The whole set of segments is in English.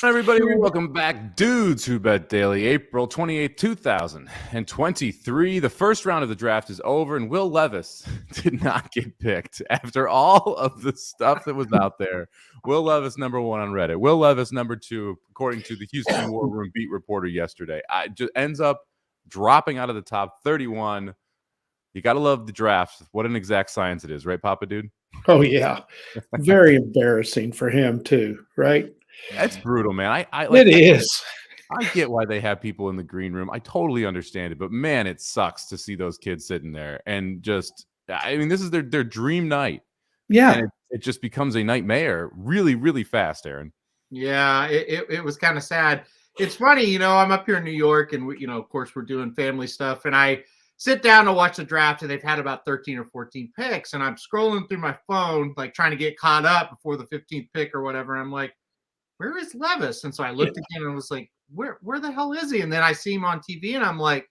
Everybody, welcome back, Dudes Who Bet Daily, April 28th, 2023. The first round of the draft is over, and Will Levis did not get picked. After all of the stuff that was out there, Will Levis, number one on Reddit. Will Levis, number two, according to the Houston War Room beat reporter yesterday, just ends up dropping out of the top 31. You got to love the draft. What an exact science it is, right, Papa Dude? Oh, yeah. Very embarrassing for him, too, right? That's brutal, man. It is. I get why they have people in the green room. I totally understand it, but man, it sucks to see those kids sitting there and just. I mean, this is their dream night. Yeah, and it just becomes a nightmare really, really fast, Aaron. Yeah, it was kind of sad. It's funny, I'm up here in New York, and we, of course, we're doing family stuff, and I sit down to watch the draft, and they've had about 13 or 14 picks, and I'm scrolling through my phone, like trying to get caught up before the 15th pick or whatever. And I'm like, where is Levis? And so I looked again and was like, where the hell is he? And then I see him on TV, and I'm like,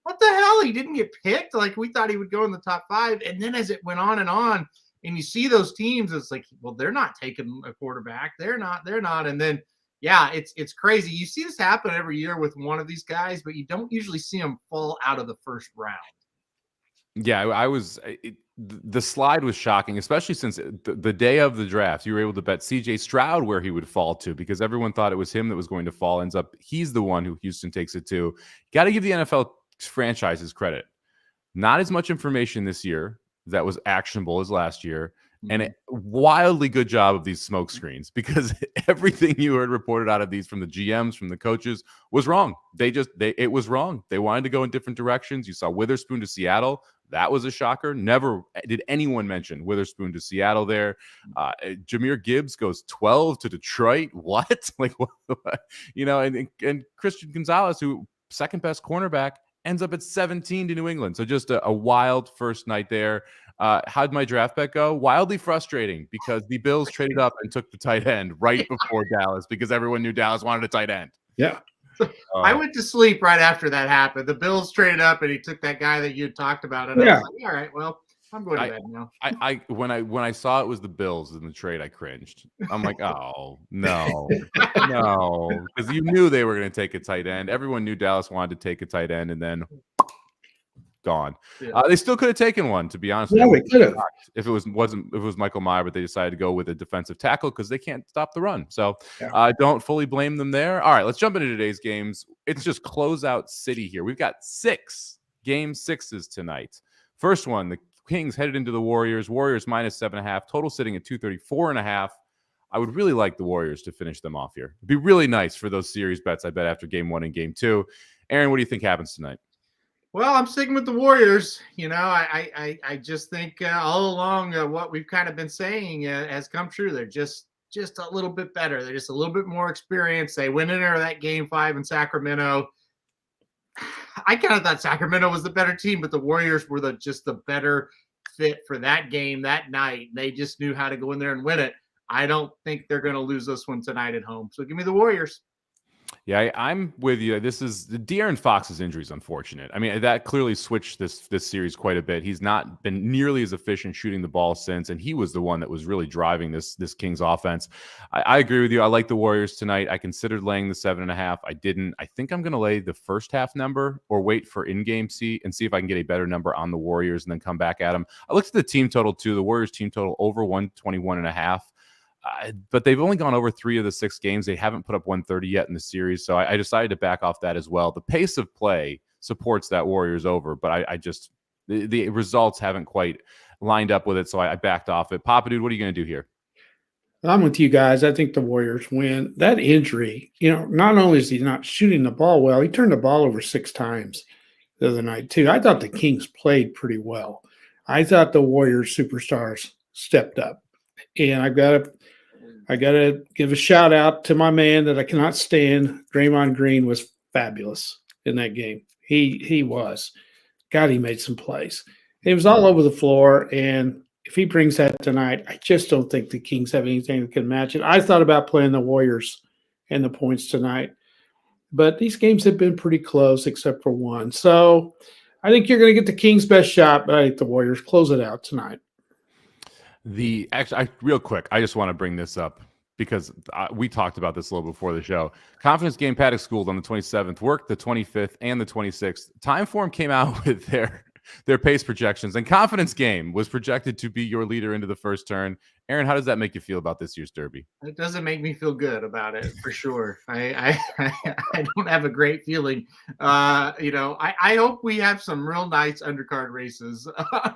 what the hell? He didn't get picked? Like, we thought he would go in the top 5. And then as it went on, and you see those teams, it's like, well, they're not taking a quarterback. They're not. And then, yeah, it's crazy. You see this happen every year with one of these guys, but you don't usually see them fall out of the first round. Yeah, the slide was shocking, especially since the day of the draft, you were able to bet CJ Stroud where he would fall to because everyone thought it was him that was going to fall. Ends up, he's the one who Houston takes it to. Got to give the NFL franchises credit. Not as much information this year that was actionable as last year. And a wildly good job of these smoke screens because everything you heard reported out of these from the GMs, from the coaches was wrong. It was wrong. They wanted to go in different directions. You saw Witherspoon to Seattle. That was a shocker. Never did anyone mention Witherspoon to Seattle there. Jahmyr Gibbs goes 12 to Detroit. What? Like, what? And Christian Gonzalez, who second best cornerback, ends up at 17 to New England. So just a wild first night there. How'd my draft bet go? Wildly frustrating because the Bills traded up and took the tight end right before Dallas because everyone knew Dallas wanted a tight end. Yeah. I went to sleep right after that happened. The Bills traded up and he took that guy that you talked about. And I was like, all right, well, I'm going to bed now. When I saw it was the Bills in the trade, I cringed. I'm like, oh no, because you knew they were going to take a tight end. Everyone knew Dallas wanted to take a tight end, and then gone. Yeah. They still could have taken one, to be honest. Yeah, we could have. If it was Michael Meyer, but they decided to go with a defensive tackle because they can't stop the run. So don't fully blame them there. All right, let's jump into today's games. It's just closeout city here. We've got 6 game 6s tonight. First one, the Kings headed into the Warriors. Warriors minus 7.5. Total sitting at 234.5. I would really like the Warriors to finish them off here. It'd be really nice for those series bets, I bet, after game 1 and game 2. Aaron, what do you think happens tonight? Well, I'm sticking with the Warriors. I just think all along what we've kind of been saying has come true. They're just a little bit better. They're just a little bit more experienced. They went in there that game 5 in Sacramento. I kind of thought Sacramento was the better team, but the Warriors were just the better fit for that game that night. They just knew how to go in there and win it. I don't think they're going to lose this one tonight at home. So give me the Warriors. Yeah, I'm with you. This is the De'Aaron Fox's injury is unfortunate. I mean, that clearly switched this series quite a bit. He's not been nearly as efficient shooting the ball since, and he was the one that was really driving this Kings offense. I agree with you. I like the Warriors tonight. I considered laying the 7.5. I didn't. I think I'm going to lay the first half number or wait for in-game see if I can get a better number on the Warriors and then come back at them. I looked at the team total too. The Warriors team total over 121.5. But they've only gone over 3 of the 6 games. They haven't put up 130 yet in the series, so I decided to back off that as well. The pace of play supports that Warriors over, but the results haven't quite lined up with it, so I backed off it. Papa Dude, what are you going to do here? I'm with you guys. I think the Warriors win. That injury, not only is he not shooting the ball well, he turned the ball over 6 times the other night too. I thought the Kings played pretty well. I thought the Warriors superstars stepped up, and I got to give a shout out to my man that I cannot stand. Draymond Green was fabulous in that game. He was. God, he made some plays. He was all over the floor, and if he brings that tonight, I just don't think the Kings have anything that can match it. I thought about playing the Warriors and the points tonight, but these games have been pretty close except for one. So I think you're going to get the Kings' best shot, but I think the Warriors close it out tonight. Real quick, I just want to bring this up because we talked about this a little before the show. Confidence game Paddock School on the 27th, worked the 25th and the 26th. Timeform came out with their pace projections, and Confidence Game was projected to be your leader into the first turn. Aaron, how does that make you feel about this year's Derby? It doesn't make me feel good about it, for sure. I don't have a great feeling. I hope we have some real nice undercard races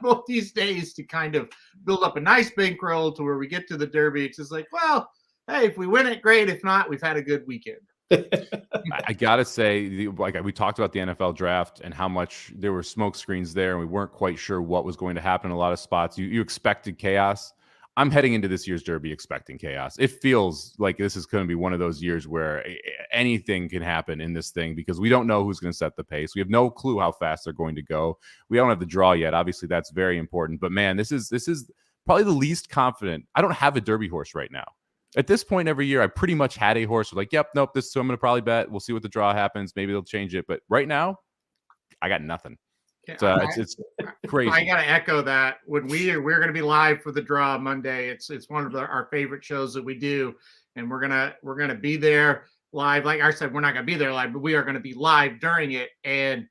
both these days to kind of build up a nice bankroll to where we get to the Derby. It's just like, well, hey, if we win it, great. If not, we've had a good weekend. I gotta say, like we talked about the NFL draft and how much there were smoke screens there, and we weren't quite sure what was going to happen in a lot of spots. You expected chaos. I'm heading into this year's Derby expecting chaos. It feels like this is going to be one of those years where anything can happen in this thing because we don't know who's going to set the pace. We have no clue how fast they're going to go. We don't have the draw yet. Obviously, that's very important. But man, this is probably the least confident. I don't have a Derby horse right now. At this point every year, I pretty much had a horse. Like, yep, nope, this is who I'm going to probably bet. We'll see what the draw happens. Maybe they'll change it. But right now, I got nothing. So it's crazy. I got to echo that. When we're going to be live for the draw Monday, it's one of our favorite shows that we do, and we're gonna be there live. Like I said, we're not going to be there live, but we are going to be live during it. And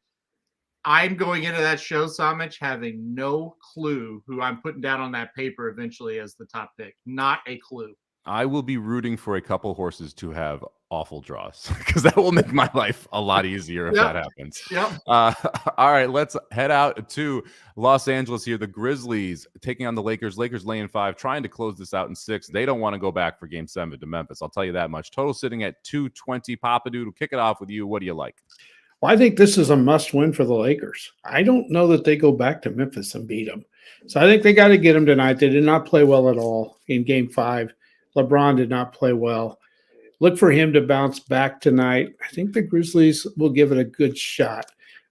I'm going into that show, Somich, having no clue who I'm putting down on that paper eventually as the top pick. Not a clue. I will be rooting for a couple horses to have awful draws because that will make my life a lot easier if that happens. Yep. All right, let's head out to Los Angeles here. The Grizzlies taking on the Lakers. Lakers laying 5, trying to close this out in 6. They don't want to go back for Game 7 to Memphis. I'll tell you that much. Total sitting at 220. Papa Dude, we'll kick it off with you. What do you like? Well, I think this is a must-win for the Lakers. I don't know that they go back to Memphis and beat them. So I think they got to get them tonight. They did not play well at all in Game 5. LeBron did not play well. Look for him to bounce back tonight. I think the Grizzlies will give it a good shot.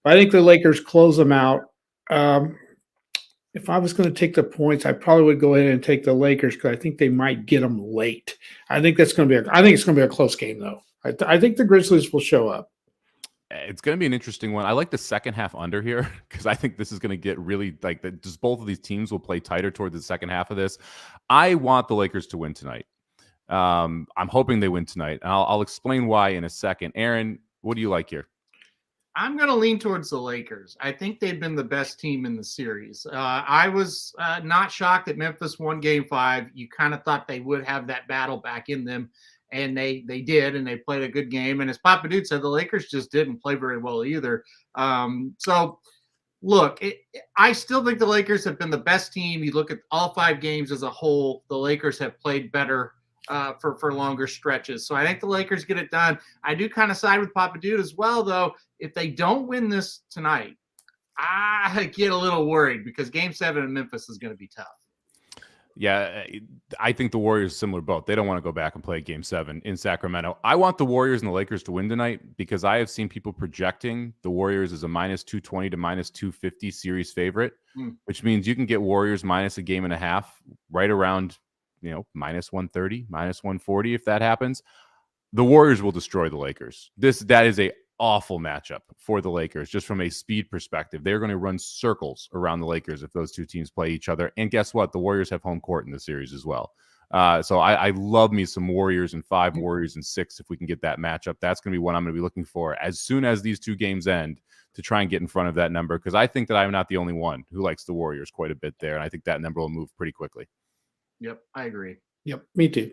I think the Lakers close them out. If I was going to take the points, I probably would go ahead and take the Lakers because I think they might get them late. I think it's going to be a close game, though. I think the Grizzlies will show up. It's going to be an interesting one. I like the second half under here because I think this is going to get really just both of these teams will play tighter toward the second half of this. I want the Lakers to win tonight. I'm hoping they win tonight. And I'll explain why in a second. Aaron, what do you like here? I'm going to lean towards the Lakers. I think they've been the best team in the series. I was not shocked that Memphis won Game 5. You kind of thought they would have that battle back in them. And they did, and they played a good game. And as Papa Dude said, the Lakers just didn't play very well either. So, look, I still think the Lakers have been the best team. You look at all 5 games as a whole, the Lakers have played better for longer stretches. So I think the Lakers get it done. I do kind of side with Papa Dude as well, though. If they don't win this tonight, I get a little worried because Game 7 in Memphis is going to be tough. Yeah, I think the Warriors similar boat. They don't want to go back and play Game 7 in Sacramento. I want the Warriors and the Lakers to win tonight because I have seen people projecting the Warriors as a -220 to -250 series favorite, which means you can get Warriors minus a game and a half right around, -130, -140 if that happens. The Warriors will destroy the Lakers. That is a awful matchup for the Lakers just from a speed perspective. They're going to run circles around the Lakers if those two teams play each other. And guess what? The Warriors have home court in the series as well. So I love me some Warriors in 5, Warriors in 6 if we can get that matchup. That's going to be what I'm going to be looking for as soon as these 2 games end to try and get in front of that number because I think that I'm not the only one who likes the Warriors quite a bit there. And I think that number will move pretty quickly. Yep, I agree. Yep, me too.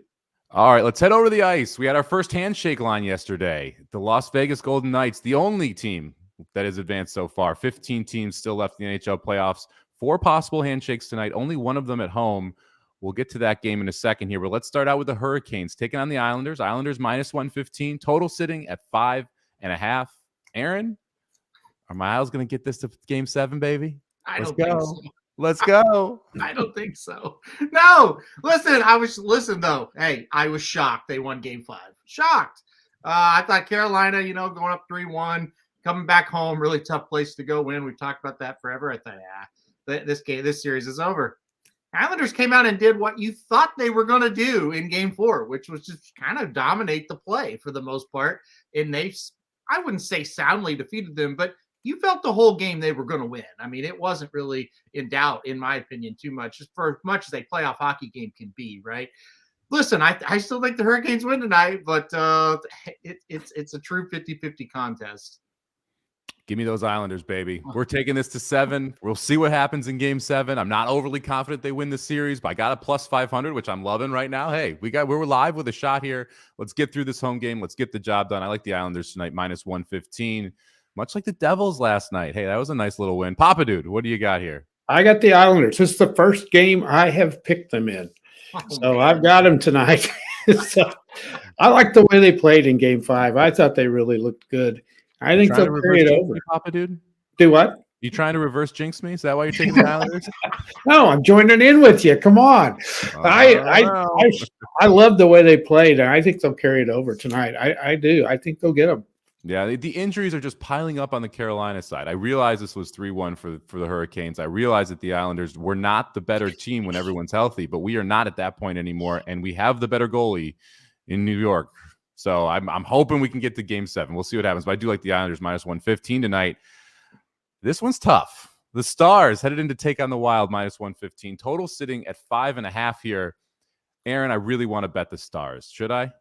All right, let's head over to the ice. We had our first handshake line yesterday. The Las Vegas Golden Knights, the only team that has advanced so far. 15 teams still left in the NHL playoffs. 4 possible handshakes tonight, only one of them at home. We'll get to that game in a second here, but let's start out with the Hurricanes taking on the Islanders. Islanders -115, total sitting at 5.5. Aaron, are my Isles going to get this to Game 7, baby? Let's go. Let's go. I don't think so. No, listen, though. Hey, I was shocked they won Game 5. Shocked. I thought Carolina, going up 3-1, coming back home, really tough place to go win. We've talked about that forever. I thought, this series is over. Islanders came out and did what you thought they were going to do in Game 4, which was just kind of dominate the play for the most part. And I wouldn't say soundly defeated them, but you felt the whole game they were going to win. I mean, it wasn't really in doubt, in my opinion, too much, just for as much as a playoff hockey game can be, right? listen, I still think the Hurricanes win tonight, but it's a true 50-50 contest. Give me those Islanders, baby. We're taking this to 7. We'll see what happens in game 7. I'm not overly confident they win the series, but I got a plus 500, which I'm loving right now. Hey, we're live with a shot here. Let's get through this home game. Let's get the job done. I like the Islanders tonight, minus 115, much like the Devils last night. Hey, that was a nice little win. Papa Dude, what do you got here? I got the Islanders. This is the first game I have picked them in. So I've got them tonight. So I like the way they played in game 5. I thought they really looked good. I think they'll carry it over. Papa Dude? Do what? You trying to reverse jinx me? Is that why you're taking the Islanders? No, I'm joining in with you. Come on. I love the way they played, and I think they'll carry it over tonight. I do. I think they'll get them. Yeah, the injuries are just piling up on the Carolina side. I realize this was 3-1 for the Hurricanes. I realize that the Islanders were not the better team when everyone's healthy, but we are not at that point anymore, and we have the better goalie in New York. So I'm hoping we can get to game 7. We'll see what happens, but I do like the Islanders minus 115 tonight. This one's tough. The Stars headed in to take on the Wild minus 115. Total sitting at 5.5 here. Aaron, I really want to bet the Stars. Should I?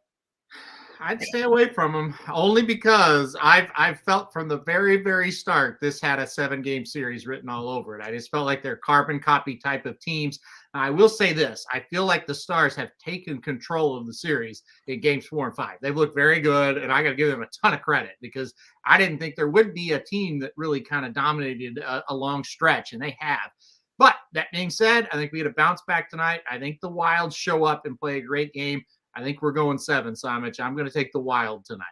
I'd stay away from them only because I've felt from the very, very start this had a 7-game series written all over it. I just felt like they're carbon copy type of teams. I will say this. I feel like the Stars have taken control of the series in games 4 and 5. They've looked very good, and I got to give them a ton of credit because I didn't think there would be a team that really kind of dominated a long stretch, and they have. But that being said, I think we had a bounce back tonight. I think the Wild show up and play a great game. I think we're going 7, Somich. I'm going to take the Wild tonight.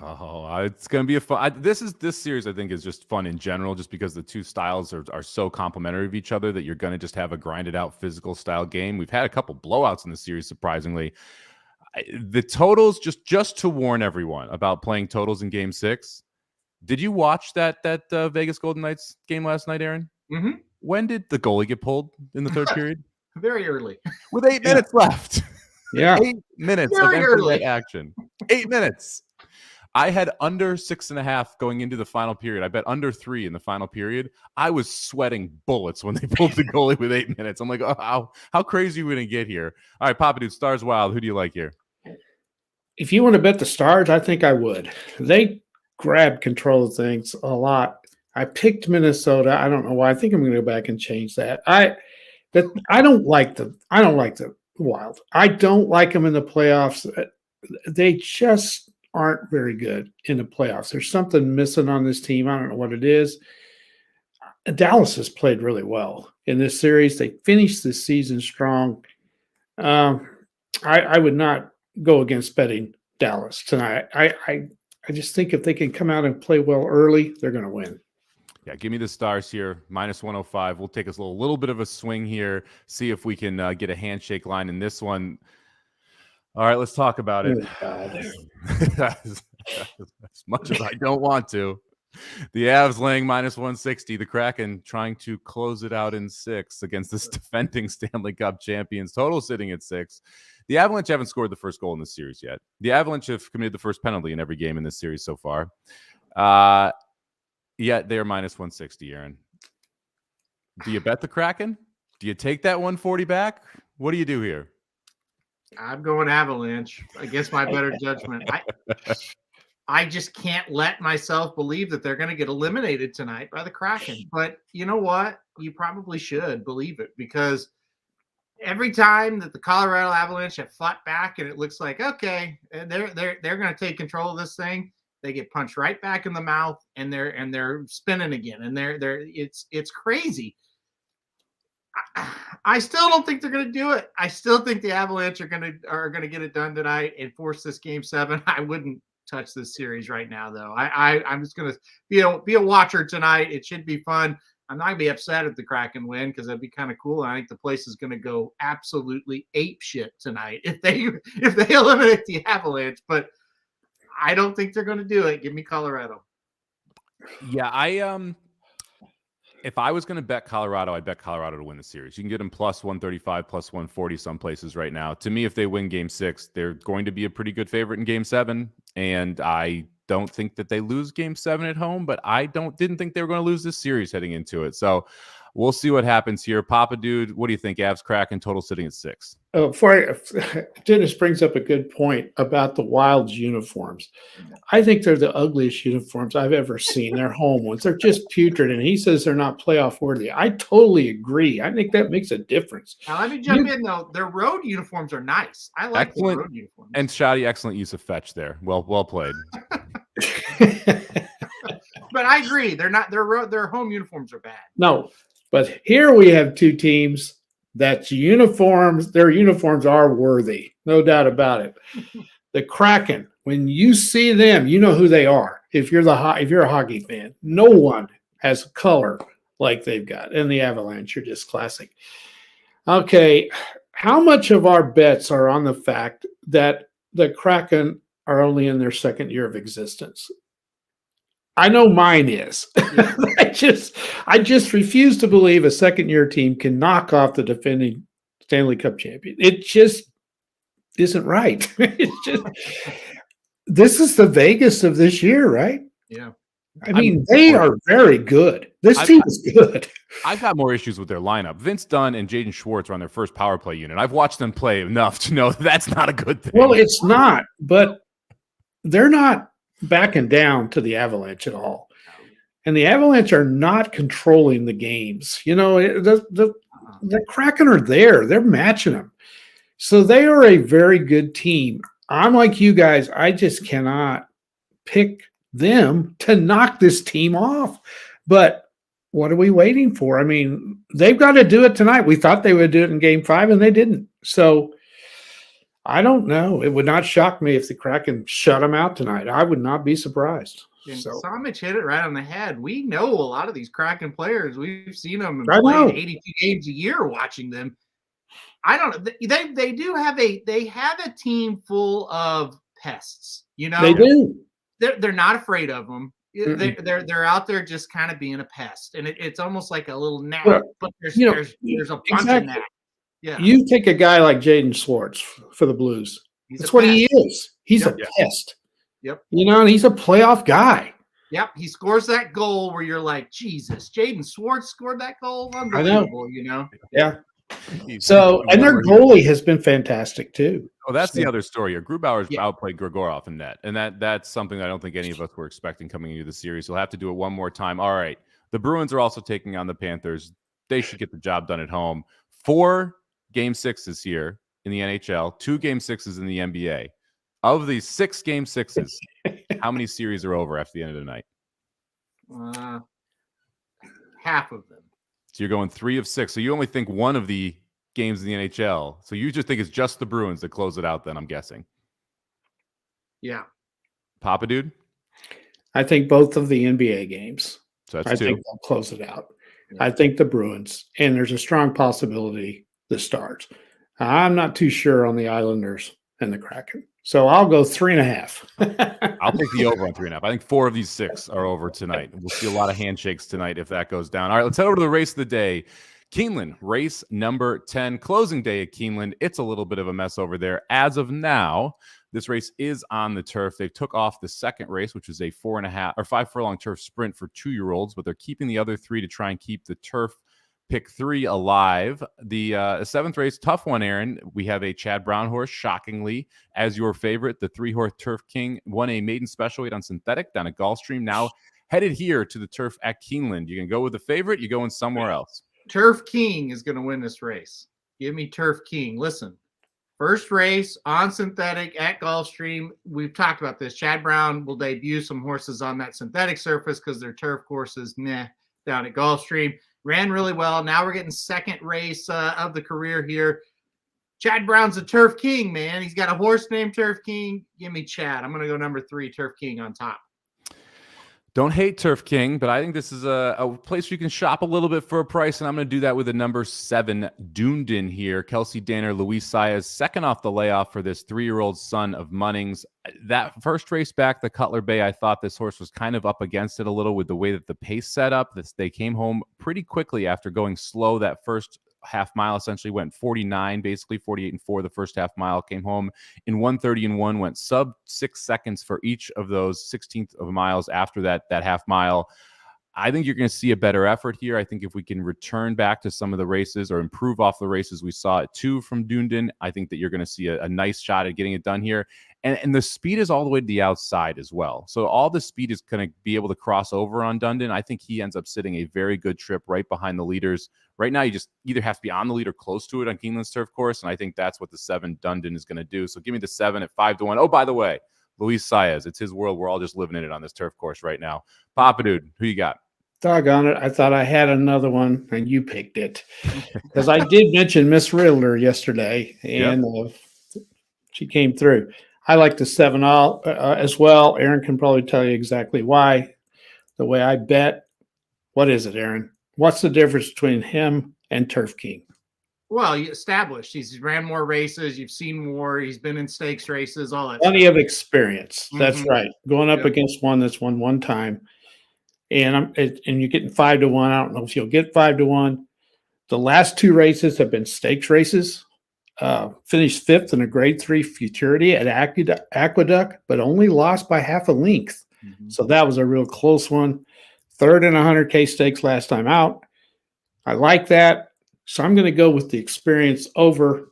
Oh, it's going to be a fun. This series, I think, is just fun in general, just because the two styles are so complementary of each other that you're going to just have a grinded out physical style game. We've had a couple blowouts in the series, surprisingly. The totals, just to warn everyone about playing totals in game 6. Did you watch that Vegas Golden Knights game last night, Aaron? Mm-hmm. When did the goalie get pulled in the third period? Very early. With 8 minutes left. Yeah. 8 minutes Very of early action. 8 minutes. I had under 6.5 going into the final period. I bet under 3 in the final period. I was sweating bullets when they pulled the goalie with 8 minutes. I'm like, oh, how crazy are we going to get here? All right, Papa Dude, Stars Wild. Who do you like here? If you want to bet the Stars, I think I would. They grabbed control of things a lot. I picked Minnesota. I don't know why. I think I'm going to go back and change that. I don't like the Wild. I don't like them in the playoffs. They just aren't very good in the playoffs. There's something missing on this team. I don't know what it is. Dallas has played really well in this series. They finished this season strong. I would not go against betting Dallas tonight. I just think if they can come out and play well early, they're going to win. Yeah, give me the Stars here, minus 105. We'll take us a little bit of a swing here, see if we can get a handshake line in this one. All right, let's talk about it. As much as I don't want to. The Avs laying minus 160. The Kraken trying to close it out in 6 against this defending Stanley Cup champions. Total sitting at 6. The Avalanche haven't scored the first goal in this series yet. The Avalanche have committed the first penalty in every game in this series so far. Yet they're minus 160, Aaron. Do you bet the Kraken? Do you take that 140 back? What do you do here? I'm going Avalanche against my better judgment. I just can't let myself believe that they're going to get eliminated tonight by the Kraken. But you know what? You probably should believe it, because every time that the Colorado Avalanche have fought back and it looks like, okay, they're going to take control of this thing, they get punched right back in the mouth, and they're spinning again, and it's crazy. I still don't think they're going to do it. I still think the Avalanche are going to get it done tonight and force this game 7. I wouldn't touch this series right now, though. I'm just going to be a watcher tonight. It should be fun. I'm not going to be upset if the Kraken win, because that'd be kind of cool. And I think the place is going to go absolutely ape shit tonight if they eliminate the Avalanche. But I don't think they're going to do it. Give me Colorado. Yeah, if I was going to bet Colorado, I'd bet Colorado to win the series. You can get them plus 135, plus 140 some places right now. To me, if they win game 6, they're going to be a pretty good favorite in game 7. And I don't think that they lose game 7 at home, but I didn't think they were going to lose this series heading into it. So we'll see what happens here. Papa Dude, what do you think? Avs Kraken total sitting at 6. Dennis brings up a good point about the Wild's uniforms. I think they're the ugliest uniforms I've ever seen. They're home ones. They're just putrid, and he says they're not playoff worthy. I totally agree. I think that makes a difference. Now, let me jump in, though. Their road uniforms are nice. I like the road uniforms. And Shoddy, excellent use of fetch there. Well played. But I agree. They're not. Their home uniforms are bad. No, but here we have two teams that's uniforms. Their uniforms are worthy, no doubt about it. The Kraken, when you see them, you know who they are. If you're a hockey fan, no one has color like they've got. And the Avalanche are just classic. Okay, how much of our bets are on the fact that the Kraken are only in their second year of existence? I know mine is. Yeah. I just refuse to believe a second-year team can knock off the defending Stanley Cup champion. It just isn't right. It's just this is the Vegas of this year, right? Yeah. I mean, they are very good. This team is good. I've got more issues with their lineup. Vince Dunn and Jaden Schwartz are on their first power play unit. I've watched them play enough to know that's not a good thing. Well, it's not, but they're not backing down to the Avalanche at all. And the Avalanche are not controlling the games. You know, the Kraken are there. They're matching them. So they are a very good team. I'm like you guys. I just cannot pick them to knock this team off. But what are we waiting for? I mean, they've got to do it tonight. We thought they would do it in Game 5, and they didn't. So I don't know. It would not shock me if the Kraken shut them out tonight. I would not be surprised. And So Somich hit it right on the head. We know a lot of these Kraken players. We've seen them playing 82 games a year watching them. I don't know. They do have a team full of pests. You know, they do. They're not afraid of them. They're out there just kind of being a pest, and it's almost like a little gnat. But there's a bunch of gnats. Yeah. You take a guy like Jaden Schwartz for the Blues. That's what he is. He's a pest. Yep. You know, and he's a playoff guy. Yep. He scores that goal where you're like, Jesus, Jaden Schwartz scored that goal. Unbelievable, you know? Yeah. So, and their goalie has been fantastic too. Oh, that's the other story. Grubauer's outplayed Grigorov in net. And that's something that I don't think any of us were expecting coming into the series. We'll have to do it one more time. All right. The Bruins are also taking on the Panthers. They should get the job done at home. 4 Game 6s here in the NHL, 2 Game 6s in the NBA. Of these 6 Game 6s, how many series are over after the end of the night? Half of them. So you're going 3 of 6. So you only think one of the games in the NHL. So you just think it's just the Bruins that close it out then, I'm guessing. Yeah. Papa Dude? I think both of the NBA games. So that's 2. I think they'll close it out. Yeah. I think the Bruins. And there's a strong possibility the Stars. I'm not too sure on the Islanders and the Kraken. So I'll go 3.5. I'll take the over on 3.5. I think 4 of these 6 are over tonight. We'll see a lot of handshakes tonight if that goes down. All right, let's head over to the race of the day. Keeneland, race number 10, closing day at Keeneland. It's a little bit of a mess over there. As of now, this race is on the turf. They took off the second race, which is a 4.5 or 5 furlong turf sprint for 2-year-olds, but they're keeping the other 3 to try and keep the turf pick 3 alive. The 7th race, tough one, Aaron. We have a Chad Brown horse, shockingly, as your favorite. The 3-horse Turf King won a maiden special weight on synthetic down at Gulfstream. Now headed here to the turf at Keeneland. You can go with the favorite. You're going somewhere else. Turf King is going to win this race. Give me Turf King. Listen, first race on synthetic at Gulfstream. We've talked about this. Chad Brown will debut some horses on that synthetic surface because they're turf courses down at Gulfstream. Ran really well. Now we're getting second race of the career here. Chad Brown's a Turf King, man. He's got a horse named Turf King. Give me Chad. I'm going to go number 3, Turf King on top. Don't hate Turf King, but I think this is a place where you can shop a little bit for a price, and I'm going to do that with the number 7, Dunedin here. Kelsey Danner, Luis Saez, second off the layoff for this 3-year-old son of Munnings. That first race back, the Cutler Bay, I thought this horse was kind of up against it a little with the way that the pace set up. They came home pretty quickly after going slow. That first half mile essentially went 49, basically 48-4 the first half mile, came home in 1:30-1, went sub 6 seconds for each of those 16th of miles after that half mile. I think you're going to see a better effort here. I think if we can return back to some of the races or improve off the races we saw at 2 from Dunedin, I think that you're going to see a nice shot at getting it done here. And the speed is all the way to the outside as well. So all the speed is going to be able to cross over on Dundon. I think he ends up sitting a very good trip right behind the leaders. Right now, you just either have to be on the lead or close to it on Keeneland's turf course, and I think that's what the 7 Dundon is going to do. So give me the 7 at 5-1. Oh, by the way, Luis Saez, it's his world. We're all just living in it on this turf course right now. Papa Dude, who you got? Doggone it. I thought I had another one, and you picked it. Because I did mention Miss Riddler yesterday, and she came through. I like the 7 all as well. Aaron can probably tell you exactly why. The way I bet. What is it, Aaron? What's the difference between him and Turf King? Well, you established. He's ran more races. You've seen more. He's been in stakes races, all that Plenty stuff. of experience. That's right. Going up against one that's won one time. And you're getting 5-1. I don't know if you'll get 5-1. The last 2 races have been stakes races. Finished 5th in a grade 3 futurity at Aqueduct, but only lost by half a length. So that was a real close one. 3rd in 100K stakes last time out. I like that. So I'm going to go with the experience over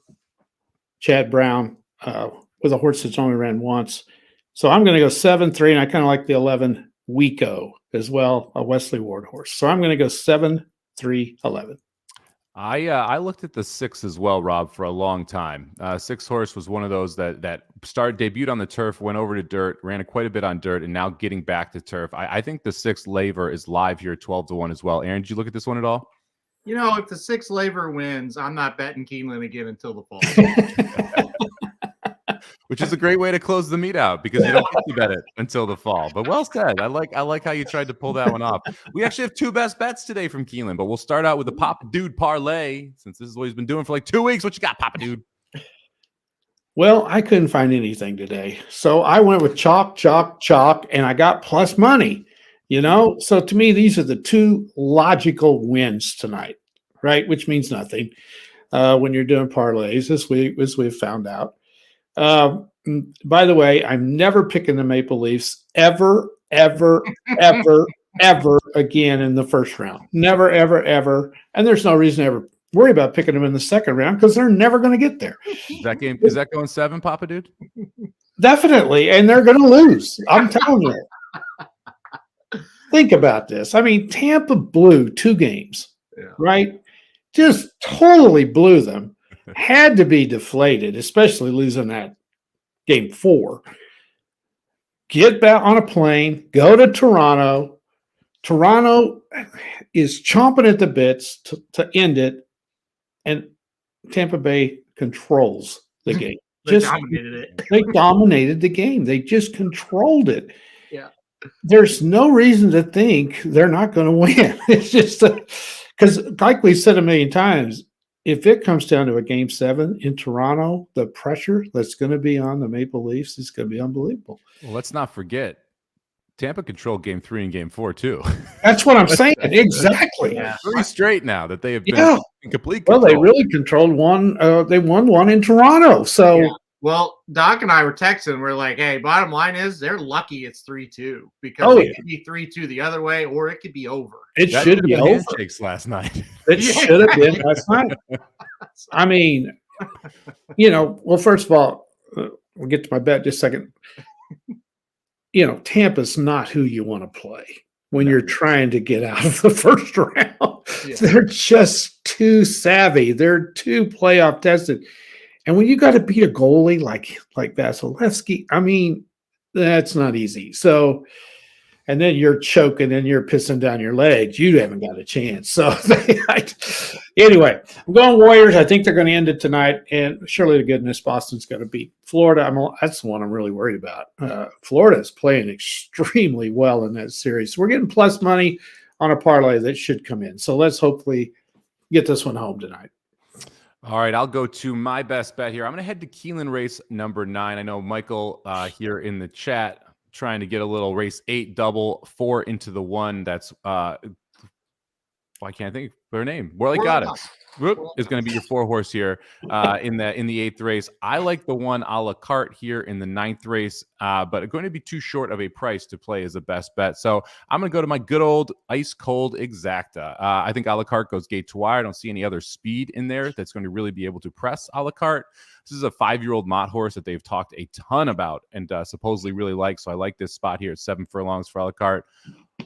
Chad Brown with a horse that's only ran once. So I'm going to go 7-3, and I kind of like the 11 Wico as well, a Wesley Ward horse. So I'm going to go 7-3-11. I looked at the 6 as well, Rob, for a long time. 6 horse was one of those that debuted on the turf, went over to dirt, ran quite a bit on dirt, and now getting back to turf. I think the 6 Laver is live here, 12-1 as well. Aaron, did you look at this one at all? You know, if the 6 Laver wins, I'm not betting Keeneland again until the fall. Which is a great way to close the meet out because you don't get to bet it until the fall. But well said. I like how you tried to pull that one off. We actually have 2 best bets today from Keeneland, but we'll start out with the Papa Dude parlay since this is what he's been doing for like 2 weeks. What you got, Papa Dude? Well, I couldn't find anything today. So I went with chalk, and I got plus money, So to me, these are the 2 logical wins tonight, right? Which means nothing when you're doing parlays, as we've found out. By the way, I'm never picking the Maple Leafs ever again in the first round. Never, ever. And there's no reason to ever worry about picking them in the second round because they're never going to get there. Is that going 7, Papa Dude? Definitely. And they're going to lose. I'm telling you. Think about this. I mean, Tampa blew 2 games, right? Just totally blew them. Had to be deflated, especially losing that game 4. Get back on a plane, go to Toronto. Toronto is chomping at the bits to end it, and Tampa Bay controls the game. They dominated it. They dominated the game. They just controlled it. Yeah. There's no reason to think they're not going to win. It's just because, like we said a million times, if it comes down to a game 7 in Toronto, the pressure that's going to be on the Maple Leafs is going to be unbelievable. Well, let's not forget, Tampa controlled game 3 and game 4 too. That's what I'm saying. Exactly. 3 straight now that they have been in complete control. Well, they really controlled one. They won one in Toronto. So, Well, Doc and I were texting. We're like, hey, bottom line is they're lucky it's 3-2 because it could be 3-2 the other way or it could be over. It should be over. Handshakes last night. It should have been last night. I mean, well, first of all, we'll get to my bet in just a second. Tampa's not who you want to play when you're trying to get out of the first round. Yeah. They're just too savvy. They're too playoff tested. And when you got to beat a goalie like Vasilevsky, I mean, that's not easy. So, and then you're choking and you're pissing down your legs. You haven't got a chance. So, anyway, I'm going Warriors. I think they're going to end it tonight. And surely to goodness, Boston's going to beat Florida. That's the one I'm really worried about. Florida is playing extremely well in that series. So we're getting plus money on a parlay that should come in. So let's hopefully get this one home tonight. All right, I'll go to my best bet here. I'm going to head to Keeneland race number 9. I know Michael here in the chat trying to get a little race 8 double 4 into the 1. That's I can't think of her name. Worley Worley got it. Goddess. Whoop, is going to be your 4-horse here in the 8th race. I like the one a la carte here in the 9th race, but going to be too short of a price to play as a best bet. So I'm going to go to my good old ice cold exacta. I think a la carte goes gate to wire. I don't see any other speed in there that's going to really be able to press a la carte. This is a 5-year-old Mott horse that they've talked a ton about and supposedly really like. So I like this spot here at 7 furlongs for a la carte.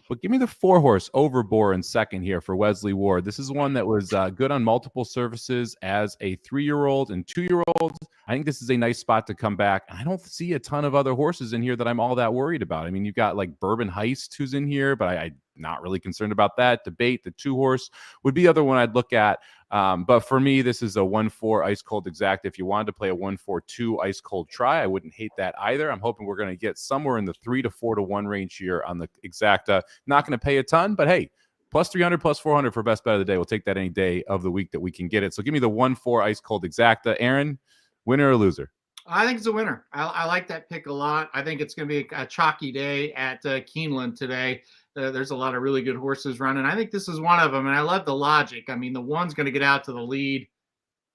But give me the 4-horse Overbore in second here for Wesley Ward. This is one that was good on multiple surfaces as a 3-year-old and 2-year-old. I think this is a nice spot to come back. I don't see a ton of other horses in here that I'm all that worried about. I mean, you've got like Bourbon Heist who's in here, but I'm not really concerned about that. Debate, the 2-horse would be the other one I'd look at. But for me, this is a 1-4 ice cold exact. If you wanted to play a 1-4-2 ice cold try, I wouldn't hate that either. I'm hoping we're going to get somewhere in the 3 to 4 to 1 range here on the exacta. Not going to pay a ton, but hey, plus 300, plus 400 for best bet of the day. We'll take that any day of the week that we can get it. So give me the 1-4 ice cold exacta. Aaron, winner or loser? I think it's a winner. I like that pick a lot. I think it's going to be a chalky day at Keeneland today. There's a lot of really good horses running. I think this is one of them, and I love the logic. I mean, the 1's going to get out to the lead.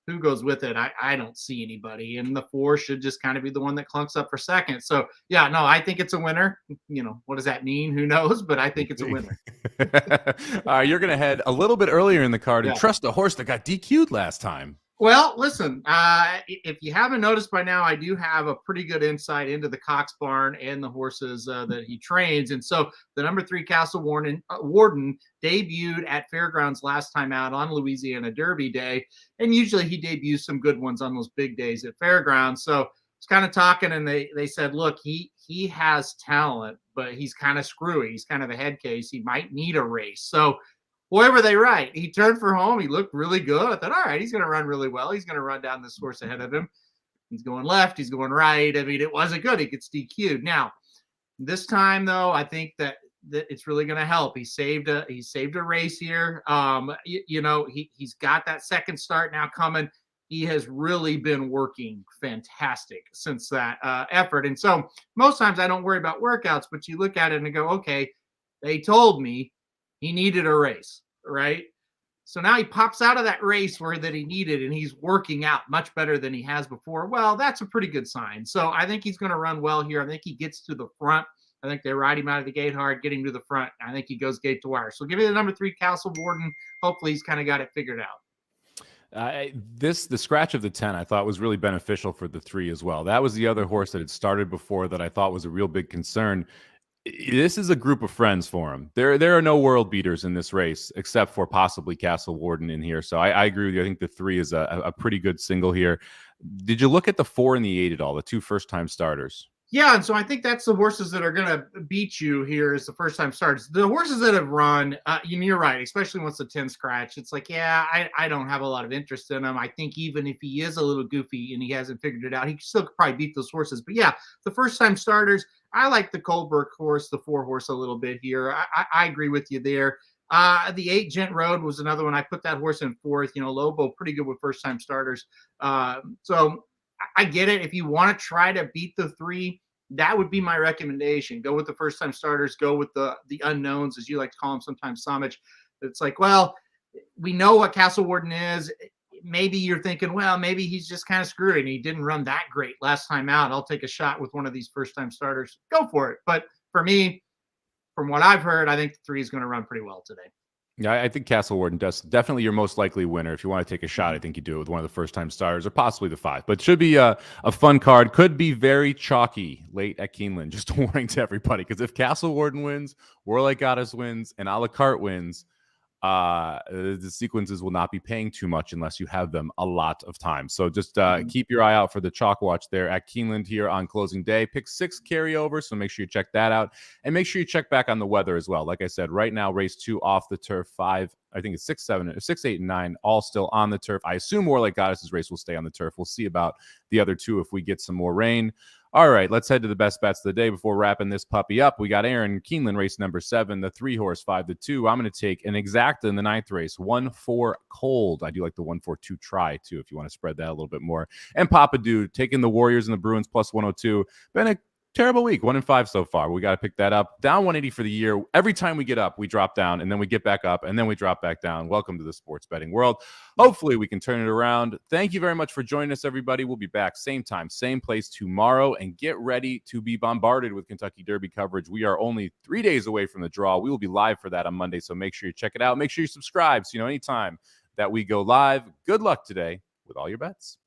Who goes with it? I don't see anybody, and the 4 should just kind of be the one that clunks up for second. So, yeah, no, I think it's a winner. You know, what does that mean? Who knows? But I think it's a winner. You're going to head a little bit earlier in the card and trust a horse that got DQ'd last time. Well, listen, if you haven't noticed by now, I do have a pretty good insight into the Cox barn and the horses that he trains. And so the number 3 Castle Warden debuted at Fairgrounds last time out on Louisiana Derby Day. And usually he debuts some good ones on those big days at Fairgrounds. So it's kind of talking, and they said, look, he has talent, but he's kind of screwy. He's kind of a head case. He might need a race. So whoever they write, he turned for home. He looked really good. I thought, all right, he's going to run really well. He's going to run down this horse ahead of him. He's going left. He's going right. I mean, it wasn't good. He gets DQ'd. Now, this time, though, I think that it's really going to help. He saved a race here. He's got that second start now coming. He has really been working fantastic since that effort. And so most times I don't worry about workouts, but you look at it and go, okay, they told me he needed a race, right? So now he pops out of that race that he needed, and he's working out much better than he has before. Well, that's a pretty good sign. So I think he's going to run well here. I think he gets to the front. I think they ride him out of the gate hard, get him to the front. I think he goes gate to wire. So give me the number 3 Castle Warden. Hopefully he's kind of got it figured out. The scratch of the 10 I thought was really beneficial for the 3 as well. That was the other horse that had started before that I thought was a real big concern. This is a group of friends for him. There are no world beaters in this race except for possibly Castle Warden in here. So I agree with you. I think the 3 is a pretty good single here. Did you look at the 4 and the 8 at all? The 2 first-time starters? Yeah, and so I think that's the horses that are going to beat you here as the first-time starters. The horses that have run, you're right, especially once the 10 scratch, it's like, yeah, I don't have a lot of interest in him. I think even if he is a little goofy and he hasn't figured it out, he still could probably beat those horses. But yeah, the first-time starters, I like the Kohlberg horse, the 4 horse a little bit here. I agree with you there. The 8 Gent Road was another one. I put that horse in 4th. Lobo, pretty good with first-time starters. So I get it. If you want to try to beat the 3, that would be my recommendation. Go with the first-time starters. Go with the unknowns, as you like to call them sometimes, Somich. It's like, well, we know what Castle Warden is. Maybe you're thinking, well, maybe he's just kind of screwed and he didn't run that great last time out. I'll take a shot with one of these first-time starters. Go for it. But for me, from what I've heard, I think the 3 is going to run pretty well today. Yeah, I think Castle Warden does definitely your most likely winner. If you want to take a shot, I think you do it with one of the first-time starters or possibly the 5. But it should be a fun card. Could be very chalky late at Keeneland. Just a warning to everybody, because if Castle Warden wins, Worley Goddess wins, and a la carte wins, the sequences will not be paying too much unless you have them a lot of time. So just keep your eye out for the chalk watch there at Keeneland here on closing day. Pick 6 carryover, so make sure you check that out, and make sure you check back on the weather as well. Like I said, right now race 2 off the turf, 5, I think it's 6, 7, 6, 8, and 9 all still on the turf. I assume Worley Goddess's race will stay on the turf. We'll see about the other 2 if we get some more rain. All right, let's head to the best bets of the day before wrapping this puppy up. We got Aaron Keeneland, race number 7, the 3 horse, 5 to 2. I'm going to take an exacta in the 9th race, 1-4 cold. I do like the 1-4-2 try too, if you want to spread that a little bit more. And Papa Dude taking the Warriors and the Bruins plus 102. Been a Terrible week. 1-5 so far. We got to pick that up. Down 180 for the year. Every time we get up, we drop down, and then we get back up, and then we drop back down. Welcome to the sports betting world. Hopefully, we can turn it around. Thank you very much for joining us, everybody. We'll be back same time, same place tomorrow, and get ready to be bombarded with Kentucky Derby coverage. We are only 3 days away from the draw. We will be live for that on Monday, so make sure you check it out. Make sure you subscribe so you know anytime that we go live. Good luck today with all your bets.